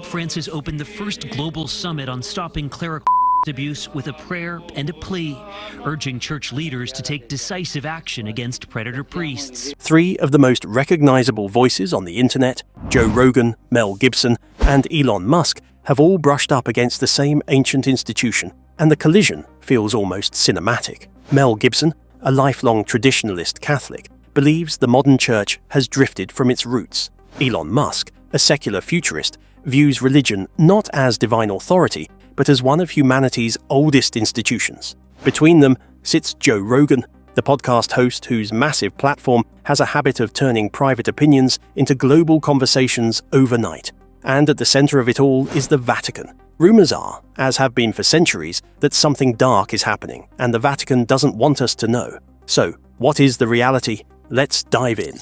Francis opened the first global summit on stopping clerical abuse with a prayer and a plea, urging church leaders to take decisive action against predator priests. Three of the most recognizable voices on the internet, Joe Rogan, Mel Gibson, and Elon Musk, have all brushed up against the same ancient institution, and the collision feels almost cinematic. Mel Gibson, a lifelong traditionalist Catholic, believes the modern church has drifted from its roots. Elon Musk, a secular futurist, views religion not as divine authority, but as one of humanity's oldest institutions. Between them sits Joe Rogan, the podcast host whose massive platform has a habit of turning private opinions into global conversations overnight. And at the center of it all is the Vatican. Rumors are, as have been for centuries, that something dark is happening, and the Vatican doesn't want us to know. So, what is the reality? Let's dive in.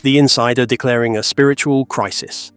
The insider declaring a spiritual crisis.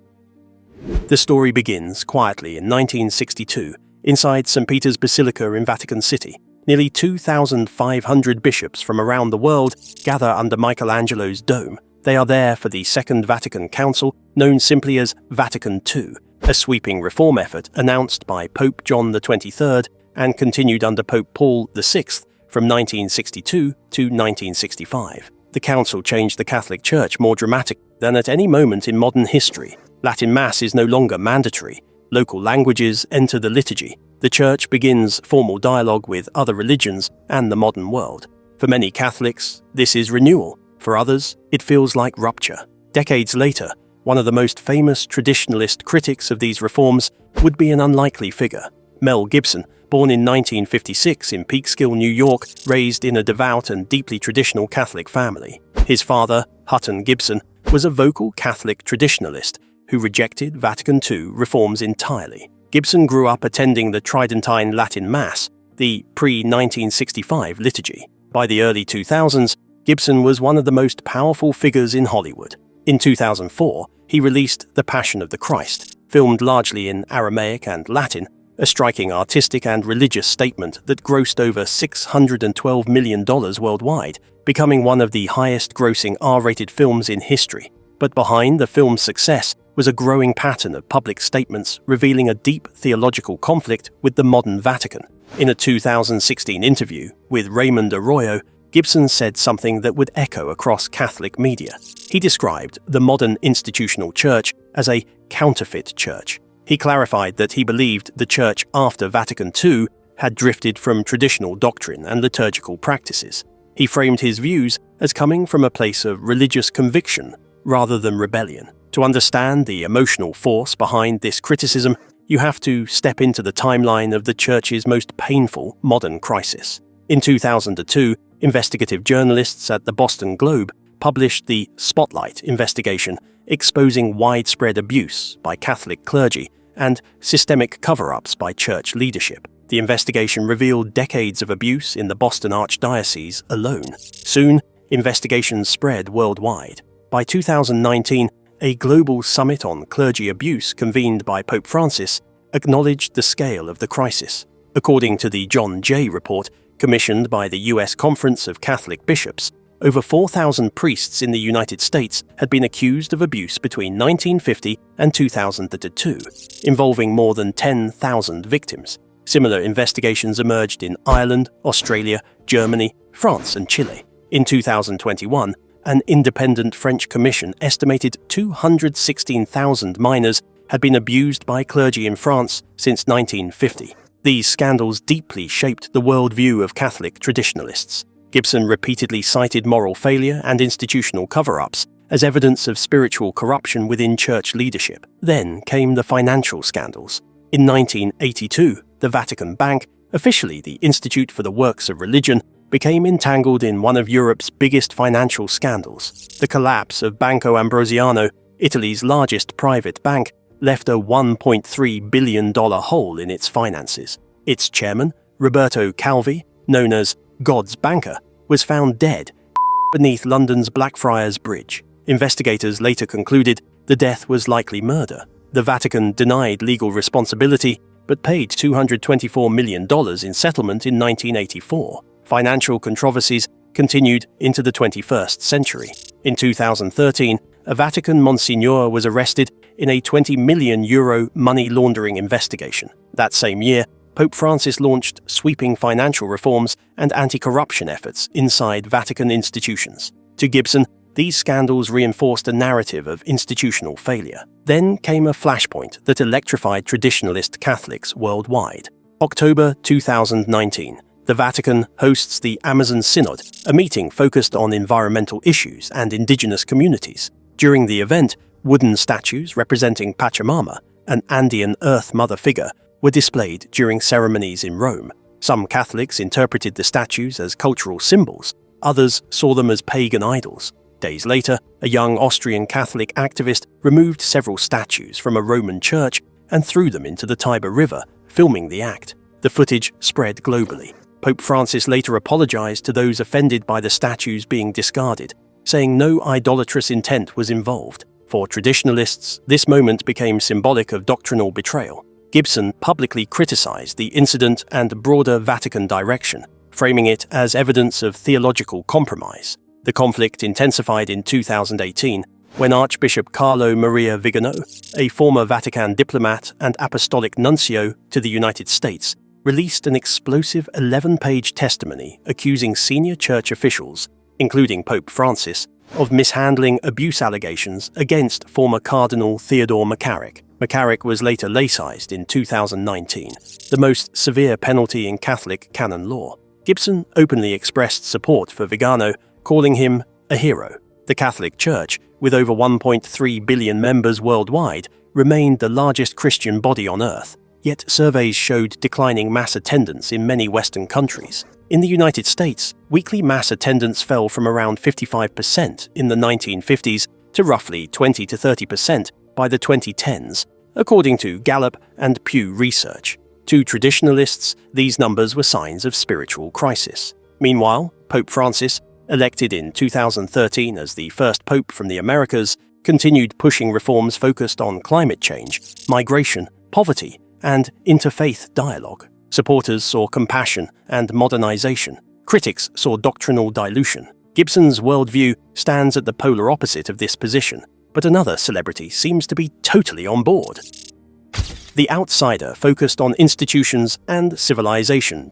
The story begins quietly in 1962, inside St. Peter's Basilica in Vatican City. Nearly 2,500 bishops from around the world gather under Michelangelo's dome. They are there for the Second Vatican Council, known simply as Vatican II, a sweeping reform effort announced by Pope John XXIII and continued under Pope Paul VI from 1962 to 1965. The council changed the Catholic Church more dramatically than at any moment in modern history. Latin Mass is no longer mandatory. Local languages enter the liturgy. The Church begins formal dialogue with other religions and the modern world. For many Catholics, this is renewal. For others, it feels like rupture. Decades later, one of the most famous traditionalist critics of these reforms would be an unlikely figure. Mel Gibson, born in 1956 in Peekskill, New York, raised in a devout and deeply traditional Catholic family. His father, Hutton Gibson, was a vocal Catholic traditionalist who rejected Vatican II reforms entirely. Gibson grew up attending the Tridentine Latin Mass, the pre-1965 liturgy. By the early 2000s, Gibson was one of the most powerful figures in Hollywood. In 2004, he released The Passion of the Christ, filmed largely in Aramaic and Latin, a striking artistic and religious statement that grossed over $612 million worldwide, becoming one of the highest-grossing R-rated films in history. But behind the film's success was a growing pattern of public statements revealing a deep theological conflict with the modern Vatican. In a 2016 interview with Raymond Arroyo, Gibson said something that would echo across Catholic media. He described the modern institutional church as a counterfeit church. He clarified that he believed the church after Vatican II had drifted from traditional doctrine and liturgical practices. He framed his views as coming from a place of religious conviction rather than rebellion. To understand the emotional force behind this criticism, you have to step into the timeline of the church's most painful modern crisis. In 2002, investigative journalists at the Boston Globe published the Spotlight investigation exposing widespread abuse by Catholic clergy and systemic cover-ups by church leadership. The investigation revealed decades of abuse in the Boston Archdiocese alone. Soon, investigations spread worldwide. By 2019, a global summit on clergy abuse convened by Pope Francis acknowledged the scale of the crisis. According to the John Jay report, commissioned by the U.S. Conference of Catholic Bishops, over 4,000 priests in the United States had been accused of abuse between 1950 and 2002, involving more than 10,000 victims. Similar investigations emerged in Ireland, Australia, Germany, France, and Chile. In 2021, an independent French commission estimated 216,000 minors had been abused by clergy in France since 1950. These scandals deeply shaped the worldview of Catholic traditionalists. Gibson repeatedly cited moral failure and institutional cover-ups as evidence of spiritual corruption within church leadership. Then came the financial scandals. In 1982, the Vatican Bank, officially the Institute for the Works of Religion, became entangled in one of Europe's biggest financial scandals. The collapse of Banco Ambrosiano, Italy's largest private bank, left a $1.3 billion hole in its finances. Its chairman, Roberto Calvi, known as God's banker, was found dead beneath London's Blackfriars Bridge. Investigators later concluded the death was likely murder. The Vatican denied legal responsibility, but paid $224 million in settlement in 1984. Financial controversies continued into the 21st century. In 2013, a Vatican Monsignor was arrested in a €20 million money laundering investigation. That same year, Pope Francis launched sweeping financial reforms and anti-corruption efforts inside Vatican institutions. To Gibson, these scandals reinforced a narrative of institutional failure. Then came a flashpoint that electrified traditionalist Catholics worldwide. October 2019. The Vatican hosts the Amazon Synod, a meeting focused on environmental issues and indigenous communities. During the event, wooden statues representing Pachamama, an Andean Earth Mother figure, were displayed during ceremonies in Rome. Some Catholics interpreted the statues as cultural symbols, others saw them as pagan idols. Days later, a young Austrian Catholic activist removed several statues from a Roman church and threw them into the Tiber River, filming the act. The footage spread globally. Pope Francis later apologized to those offended by the statues being discarded, saying no idolatrous intent was involved. For traditionalists, this moment became symbolic of doctrinal betrayal. Gibson publicly criticized the incident and broader Vatican direction, framing it as evidence of theological compromise. The conflict intensified in 2018 when Archbishop Carlo Maria Vigano, a former Vatican diplomat and apostolic nuncio to the United States, released an explosive 11-page testimony accusing senior church officials, including Pope Francis, of mishandling abuse allegations against former Cardinal Theodore McCarrick. McCarrick was later laicized in 2019, the most severe penalty in Catholic canon law. Gibson openly expressed support for Vigano, calling him a hero. The Catholic Church, with over 1.3 billion members worldwide, remained the largest Christian body on earth. Yet surveys showed declining mass attendance in many Western countries. In the United States, weekly mass attendance fell from around 55% in the 1950s to roughly 20 to 30% by the 2010s, according to Gallup and Pew Research. To traditionalists, these numbers were signs of spiritual crisis. Meanwhile, Pope Francis, elected in 2013 as the first pope from the Americas, continued pushing reforms focused on climate change, migration, poverty, and interfaith dialogue. Supporters saw compassion and modernization. Critics saw doctrinal dilution. Gibson's worldview stands at the polar opposite of this position, but another celebrity seems to be totally on board. The Outsider focused on institutions and civilization.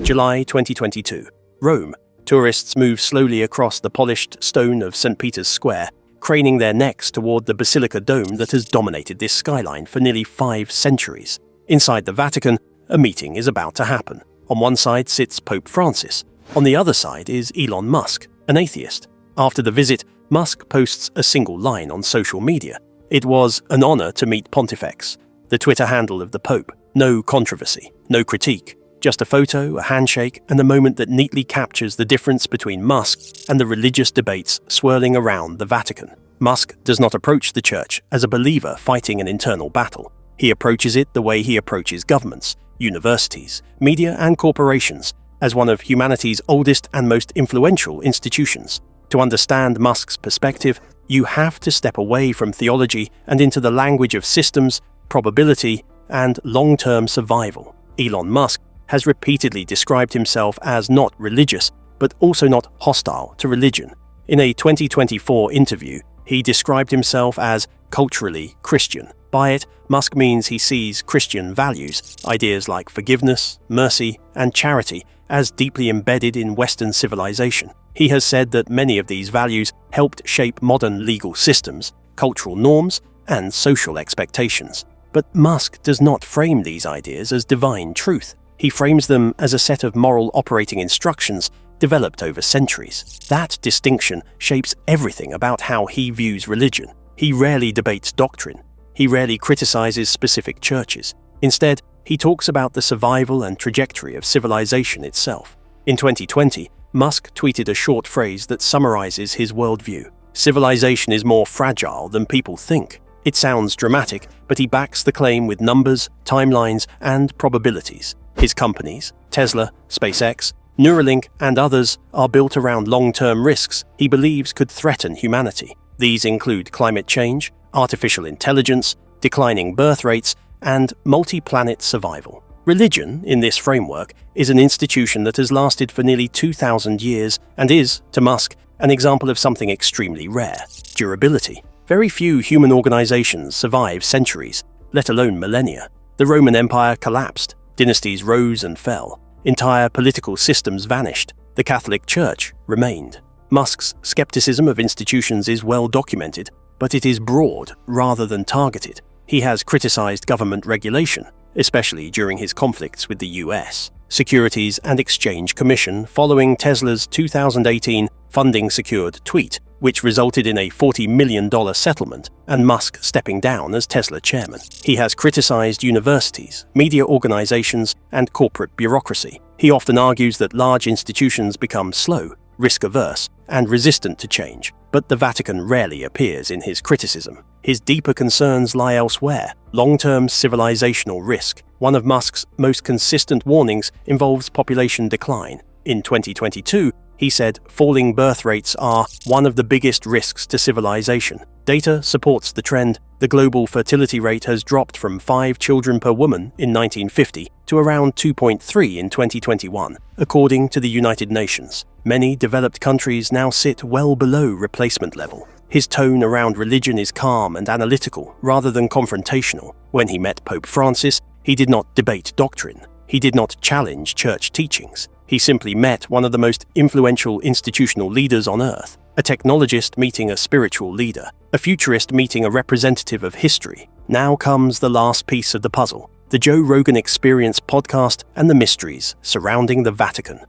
July 2022. Rome. Tourists move slowly across the polished stone of St. Peter's Square, craning their necks toward the Basilica Dome that has dominated this skyline for nearly 5 centuries. Inside the Vatican, a meeting is about to happen. On one side sits Pope Francis. On the other side is Elon Musk, an atheist. After the visit, Musk posts a single line on social media. It was an honor to meet Pontifex, the Twitter handle of the Pope. No controversy, no critique. Just a photo, a handshake, and a moment that neatly captures the difference between Musk and the religious debates swirling around the Vatican. Musk does not approach the church as a believer fighting an internal battle. He approaches it the way he approaches governments, universities, media, and corporations, as one of humanity's oldest and most influential institutions. To understand Musk's perspective, you have to step away from theology and into the language of systems, probability, and long-term survival. Elon Musk has repeatedly described himself as not religious, but also not hostile to religion. In a 2024 interview, he described himself as culturally Christian. By it, Musk means he sees Christian values, ideas like forgiveness, mercy, and charity, as deeply embedded in Western civilization. He has said that many of these values helped shape modern legal systems, cultural norms, and social expectations. But Musk does not frame these ideas as divine truth. He frames them as a set of moral operating instructions developed over centuries. That distinction shapes everything about how he views religion. He rarely debates doctrine. He rarely criticizes specific churches. Instead, he talks about the survival and trajectory of civilization itself. In 2020, Musk tweeted a short phrase that summarizes his worldview. Civilization is more fragile than people think. It sounds dramatic, but he backs the claim with numbers, timelines, and probabilities. His companies, Tesla, SpaceX, Neuralink, and others, are built around long-term risks he believes could threaten humanity. These include climate change, artificial intelligence, declining birth rates, and multi-planet survival. Religion, in this framework, is an institution that has lasted for nearly 2,000 years and is, to Musk, an example of something extremely rare: durability. Very few human organizations survive centuries, let alone millennia. The Roman Empire collapsed, dynasties rose and fell, entire political systems vanished, the Catholic Church remained. Musk's skepticism of institutions is well documented, but it is broad rather than targeted. He has criticized government regulation, especially during his conflicts with the US Securities and Exchange Commission following Tesla's 2018 funding-secured tweet, which resulted in a $40 million settlement and Musk stepping down as Tesla chairman. He has criticized universities, media organizations, and corporate bureaucracy. He often argues that large institutions become slow, risk-averse, and resistant to change, but the Vatican rarely appears in his criticism. His deeper concerns lie elsewhere: long-term civilizational risk. One of Musk's most consistent warnings involves population decline. In 2022, he said falling birth rates are one of the biggest risks to civilization. Data supports the trend. The global fertility rate has dropped from 5 children per woman in 1950 to around 2.3 in 2021, according to the United Nations. Many developed countries now sit well below replacement level. His tone around religion is calm and analytical rather than confrontational. When he met Pope Francis, he did not debate doctrine. He did not challenge church teachings. He simply met one of the most influential institutional leaders on earth, a technologist meeting a spiritual leader, a futurist meeting a representative of history. Now comes the last piece of the puzzle: the Joe Rogan Experience podcast and the mysteries surrounding the Vatican.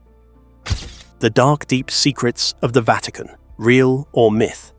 The dark, deep secrets of the Vatican, real or myth?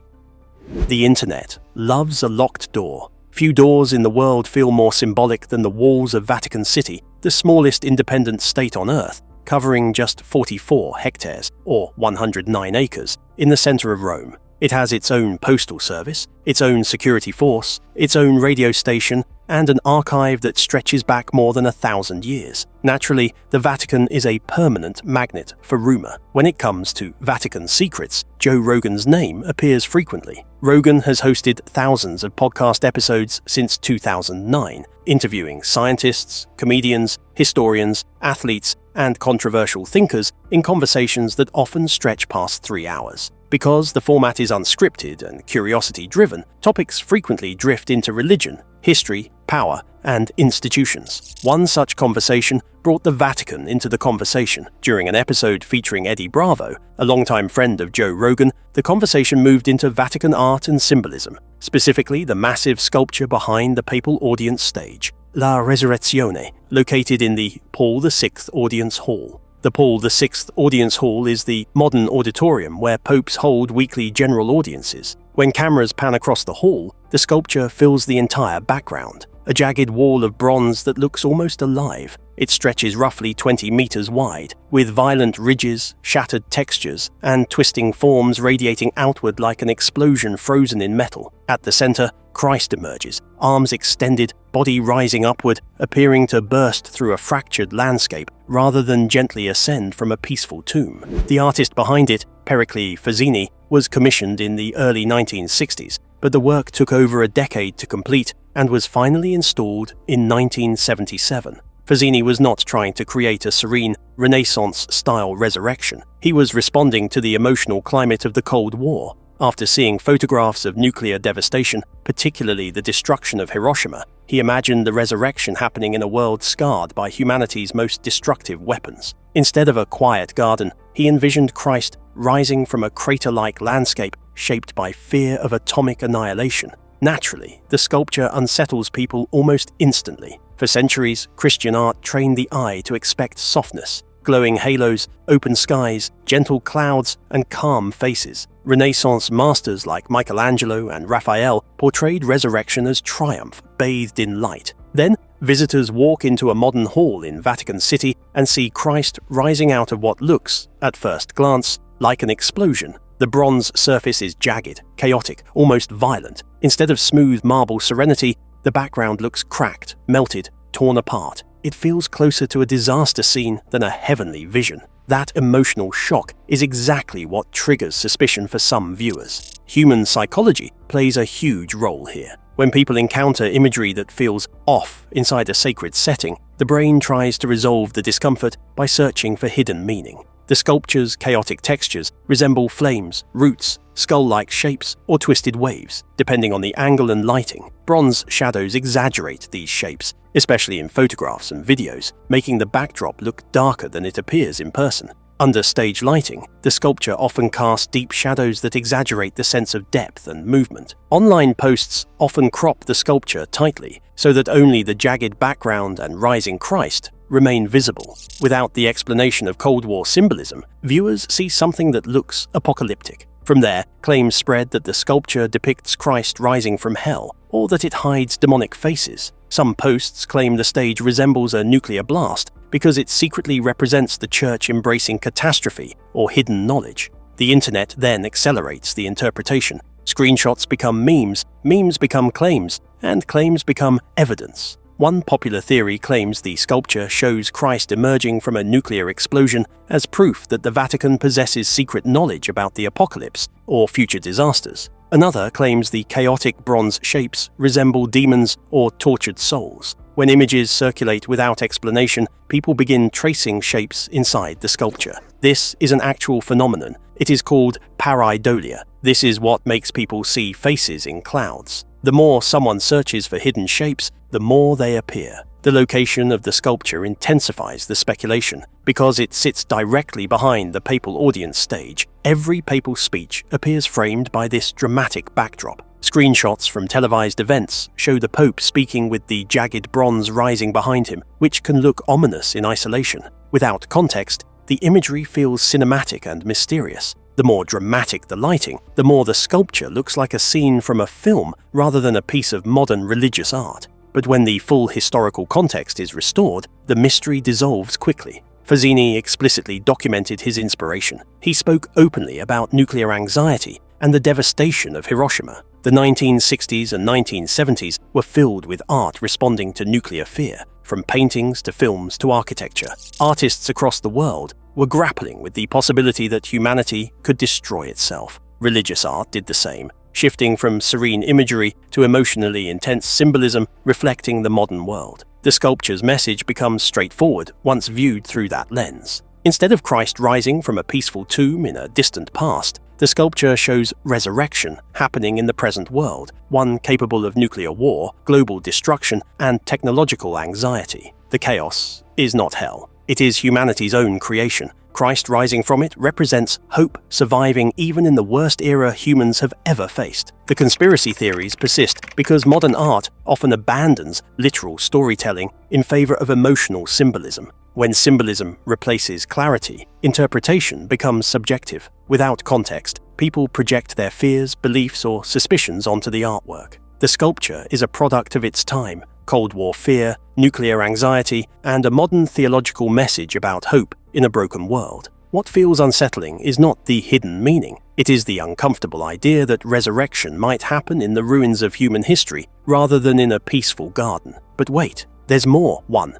The internet loves a locked door. Few doors in the world feel more symbolic than the walls of Vatican City, the smallest independent state on earth, covering just 44 hectares, or 109 acres, in the center of Rome. It has its own postal service, its own security force, its own radio station, and an archive that stretches back more than 1,000 years. Naturally, the Vatican is a permanent magnet for rumor. When it comes to Vatican secrets, Joe Rogan's name appears frequently. Rogan has hosted thousands of podcast episodes since 2009, interviewing scientists, comedians, historians, athletes, and controversial thinkers in conversations that often stretch past 3 hours. Because the format is unscripted and curiosity-driven, topics frequently drift into religion, history, power, and institutions. One such conversation brought the Vatican into the conversation. During an episode featuring Eddie Bravo, a longtime friend of Joe Rogan, the conversation moved into Vatican art and symbolism, specifically the massive sculpture behind the papal audience stage, La Resurrezione, located in the Paul VI Audience Hall. The Paul VI Audience Hall is the modern auditorium where popes hold weekly general audiences. When cameras pan across the hall, the sculpture fills the entire background, a jagged wall of bronze that looks almost alive. It stretches roughly 20 meters wide, with violent ridges, shattered textures, and twisting forms radiating outward like an explosion frozen in metal. At the center, Christ emerges, arms extended, body rising upward, appearing to burst through a fractured landscape rather than gently ascend from a peaceful tomb. The artist behind it, Pericles Fazzini, was commissioned in the early 1960s, but the work took over a decade to complete and was finally installed in 1977. Fazzini was not trying to create a serene, Renaissance-style resurrection. He was responding to the emotional climate of the Cold War. After seeing photographs of nuclear devastation, particularly the destruction of Hiroshima, he imagined the resurrection happening in a world scarred by humanity's most destructive weapons. Instead of a quiet garden, he envisioned Christ rising from a crater-like landscape shaped by fear of atomic annihilation. Naturally, the sculpture unsettles people almost instantly. For centuries, Christian art trained the eye to expect softness, glowing halos, open skies, gentle clouds, and calm faces. Renaissance masters like Michelangelo and Raphael portrayed resurrection as triumph, bathed in light. Then, visitors walk into a modern hall in Vatican City and see Christ rising out of what looks, at first glance, like an explosion. The bronze surface is jagged, chaotic, almost violent. Instead of smooth marble serenity, the background looks cracked, melted, torn apart. It feels closer to a disaster scene than a heavenly vision. That emotional shock is exactly what triggers suspicion for some viewers. Human psychology plays a huge role here. When people encounter imagery that feels off inside a sacred setting, the brain tries to resolve the discomfort by searching for hidden meaning. The sculpture's chaotic textures resemble flames, roots, skull-like shapes, or twisted waves, depending on the angle and lighting. Bronze shadows exaggerate these shapes, especially in photographs and videos, making the backdrop look darker than it appears in person. Under stage lighting, the sculpture often casts deep shadows that exaggerate the sense of depth and movement. Online posts often crop the sculpture tightly so that only the jagged background and rising Christ remain visible. Without the explanation of Cold War symbolism, viewers see something that looks apocalyptic. From there, claims spread that the sculpture depicts Christ rising from hell, or that it hides demonic faces. Some posts claim the stage resembles a nuclear blast because it secretly represents the church embracing catastrophe or hidden knowledge. The internet then accelerates the interpretation. Screenshots become memes, memes become claims, and claims become evidence. One popular theory claims the sculpture shows Christ emerging from a nuclear explosion as proof that the Vatican possesses secret knowledge about the apocalypse or future disasters. Another claims the chaotic bronze shapes resemble demons or tortured souls. When images circulate without explanation, people begin tracing shapes inside the sculpture. This is an actual phenomenon. It is called pareidolia. This is what makes people see faces in clouds. The more someone searches for hidden shapes, the more they appear. The location of the sculpture intensifies the speculation. Because it sits directly behind the papal audience stage, every papal speech appears framed by this dramatic backdrop. Screenshots from televised events show the Pope speaking with the jagged bronze rising behind him, which can look ominous in isolation. Without context, the imagery feels cinematic and mysterious. The more dramatic the lighting, the more the sculpture looks like a scene from a film rather than a piece of modern religious art. But when the full historical context is restored, the mystery dissolves quickly. Fazzini explicitly documented his inspiration. He spoke openly about nuclear anxiety and the devastation of Hiroshima. The 1960s and 1970s were filled with art responding to nuclear fear, from paintings to films to architecture. Artists across the world were grappling with the possibility that humanity could destroy itself. Religious art did the same, shifting from serene imagery to emotionally intense symbolism reflecting the modern world. The sculpture's message becomes straightforward once viewed through that lens. Instead of Christ rising from a peaceful tomb in a distant past, the sculpture shows resurrection happening in the present world, one capable of nuclear war, global destruction, and technological anxiety. The chaos is not hell. It is humanity's own creation. Christ rising from it represents hope surviving even in the worst era humans have ever faced. The conspiracy theories persist because modern art often abandons literal storytelling in favor of emotional symbolism. When symbolism replaces clarity, interpretation becomes subjective. Without context, people project their fears, beliefs, or suspicions onto the artwork. The sculpture is a product of its time. Cold War fear, nuclear anxiety, and a modern theological message about hope in a broken world. What feels unsettling is not the hidden meaning. It is the uncomfortable idea that resurrection might happen in the ruins of human history rather than in a peaceful garden. But wait, there's more. 1.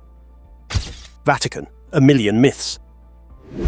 Vatican, a million myths.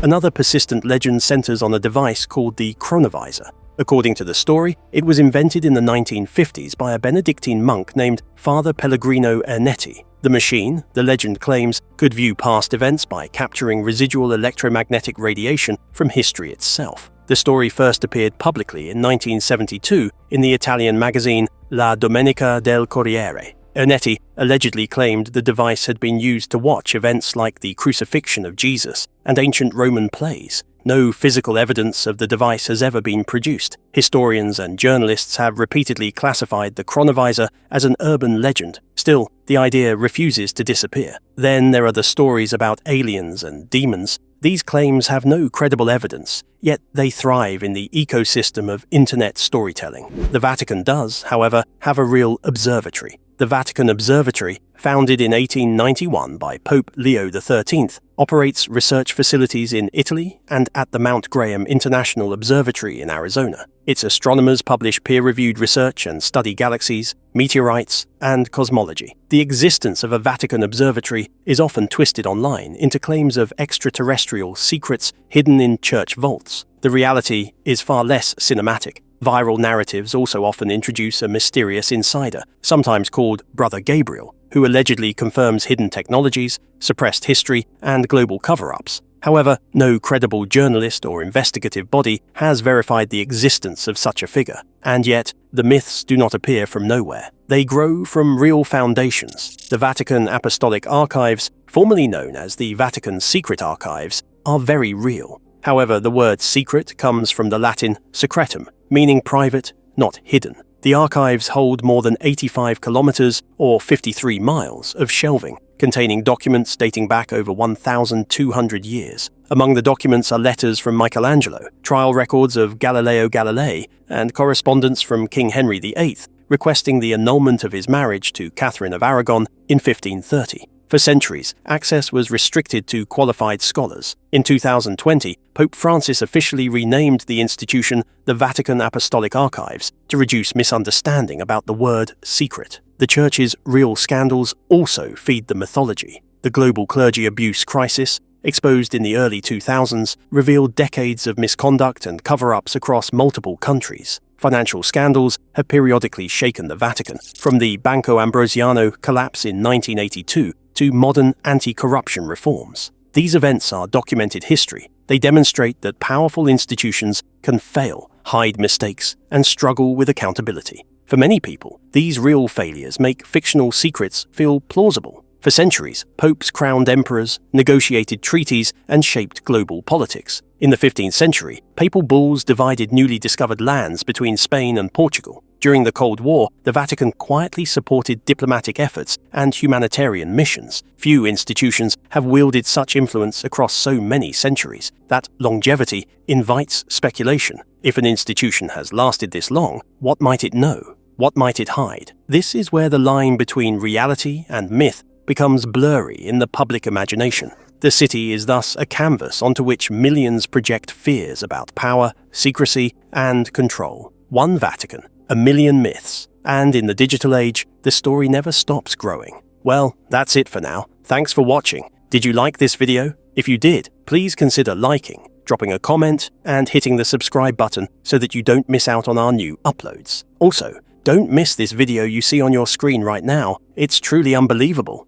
Another persistent legend centers on a device called the chronovisor. According to the story, it was invented in the 1950s by a Benedictine monk named Father Pellegrino Ernetti. The machine, the legend claims, could view past events by capturing residual electromagnetic radiation from history itself. The story first appeared publicly in 1972 in the Italian magazine La Domenica del Corriere. Ernetti allegedly claimed the device had been used to watch events like the crucifixion of Jesus and ancient Roman plays. No physical evidence of the device has ever been produced. Historians and journalists have repeatedly classified the chronovisor as an urban legend. Still, the idea refuses to disappear. Then there are the stories about aliens and demons. These claims have no credible evidence, yet they thrive in the ecosystem of internet storytelling. The Vatican does, however, have a real observatory. The Vatican Observatory, founded in 1891 by Pope Leo XIII, operates research facilities in Italy and at the Mount Graham International Observatory in Arizona. Its astronomers publish peer-reviewed research and study galaxies, meteorites, and cosmology. The existence of a Vatican observatory is often twisted online into claims of extraterrestrial secrets hidden in church vaults. The reality is far less cinematic. Viral narratives also often introduce a mysterious insider, sometimes called Brother Gabriel, who allegedly confirms hidden technologies, suppressed history, and global cover-ups. However, no credible journalist or investigative body has verified the existence of such a figure, and yet the myths do not appear from nowhere. They grow from real foundations. The Vatican Apostolic Archives, formerly known as the Vatican Secret Archives, are very real. However, the word secret comes from the Latin secretum, meaning private, not hidden. The archives hold more than 85 kilometers or 53 miles of shelving, containing documents dating back over 1,200 years. Among the documents are letters from Michelangelo, trial records of Galileo Galilei, and correspondence from King Henry VIII, requesting the annulment of his marriage to Catherine of Aragon in 1530. For centuries, access was restricted to qualified scholars. In 2020, Pope Francis officially renamed the institution the Vatican Apostolic Archives to reduce misunderstanding about the word secret. The Church's real scandals also feed the mythology. The global clergy abuse crisis, exposed in the early 2000s, revealed decades of misconduct and cover-ups across multiple countries. Financial scandals have periodically shaken the Vatican, from the Banco Ambrosiano collapse in 1982 to modern anti-corruption reforms. These events are documented history. They demonstrate that powerful institutions can fail, hide mistakes, and struggle with accountability. For many people, these real failures make fictional secrets feel plausible. For centuries, popes crowned emperors, negotiated treaties, and shaped global politics. In the 15th century, papal bulls divided newly discovered lands between Spain and Portugal. During the Cold War, the Vatican quietly supported diplomatic efforts and humanitarian missions. Few institutions have wielded such influence across so many centuries. That longevity invites speculation. If an institution has lasted this long, what might it know? What might it hide? This is where the line between reality and myth becomes blurry in the public imagination. The city is thus a canvas onto which millions project fears about power, secrecy, and control. One Vatican, a million myths, and in the digital age, the story never stops growing. Well, that's it for now. Thanks for watching. Did you like this video? If you did, please consider liking, dropping a comment, and hitting the subscribe button so that you don't miss out on our new uploads. Also, don't miss this video you see on your screen right now. It's truly unbelievable.